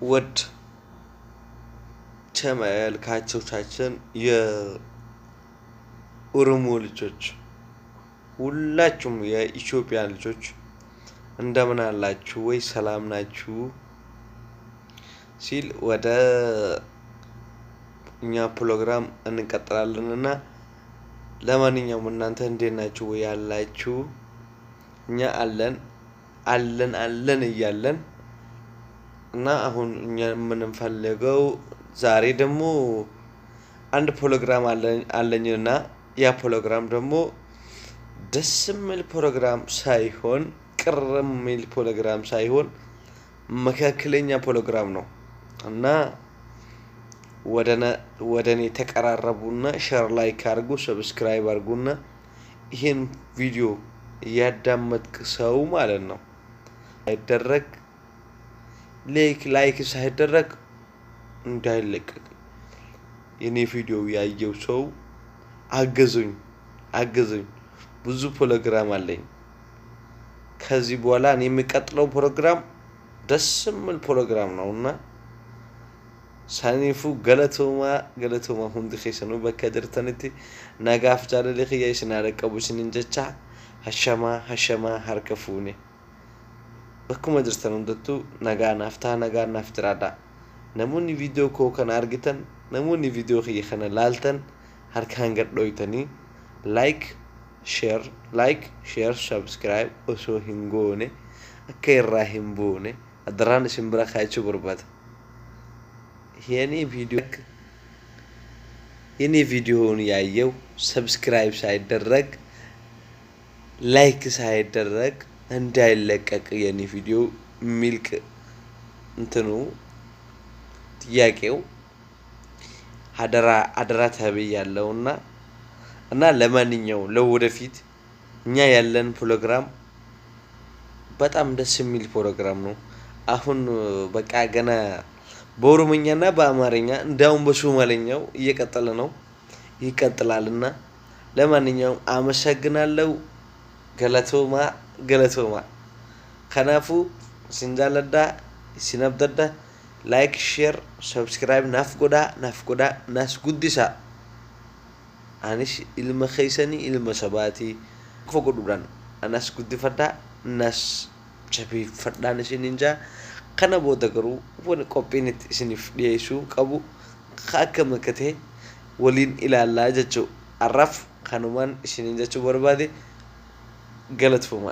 ውድ ተመልካቾቻችን የኦሮሞ ልጆች ሁላችሁም የኢትዮጵያ ልጆች እንደምን አላችሁ ወይ ሰላም ናችሁ ሲል ወደ እኛ ፕሮግራም እንቀጥላለንና ለማንኛውም እናንተ እንዴት ናችሁ ወይ ያላችሁ እኛ አለን እያለን እና አሁን እኛ የምንፈልገው ዛሬ ደግሞ አንድ ፕሮግራም አለኝና ያ ፕሮግራም ደግሞ ደስ የሚል ፕሮግራም ሳይሆን ቅር የሚል ፕሮግራም ሳይሆን መካከለኛ ፕሮግራም ነው እና ወደኔ ተቀራረቡና ሼር ላይክ አድርጉ ሰብስክራይብ አድርጉና ይሄን ቪዲዮ ያዳመጥክ ሰው ማለት ነው አይደረግ ላይክ ሳይደረግ እንዳይለቀቅ የኔ ቪዲዮ ያየው ሰው አገዙኝ ብዙ ፕሮግራም አለኝ ከዚህ በኋላ እኔ የሚቀጥለው ፕሮግራም ደስ የሚል ፕሮግራም ነውና ሳኒፉ ገለቶማ ሁንዲ ኸሰኑ በከድርተንቲ ነጋፍ ጃለለ ኸያይስና ረቀቡሽን እንጀቻ ሀሸማ ሀርከፉኔ Bakkuma jirtan hundattuu nagaa naaf jiraadha. Namoonni viidiyoo koo kana argitan, namoonni viidiyoo kiyya kana laaltan harkaan gad dhoytanii like, share, subscribe osoo hin goone akka irraa hin boone adaraan isin bira kaa'achuu barbaada. የኔ ቪዲዮውን ያየው ሰብስክራይብ ሳይደረግ ላይክ ሳይደረግ እንዳይለቀቅ የኔ ቪዲዮ ሚልክ እንትኑ ጥያቄው አደራ ተብያለሁና እና ለማንኛውም ለወደፊት እኛ ያለን ፕሮግራም በጣም ደስ የሚል ፕሮግራም ነው አሁን በቃ ገና በኦሮሞኛና በአማርኛ እንዳውም በሶማሌኛው እየቀጠለ ነው ይቀጥላልና ለማንኛውም አመሰግናለሁ ገለቶማ ከናፉ ሲንጃለዳ ሲነብደዳ ላይክ ሼር ሰብስክራይብ ናፍቆዳ ናስጉዲሳ አኒሽ ኢልመ ኸይሰኒ ኢልመ ሰባቲ ፈቆዱዳን አናስ ጉዲፈዳ ናስ ቸቢ ፈዳን ሲንጃ ከነ ቦደገሩ ወን ቆፒኒት ሲኒፍ ዲይሱ ቀቡ ካከመከቴ ወሊን ኢላላ ጀቹ አራፍ ከኑማን ሲንጃቹ በርባዴ ገለትፉማ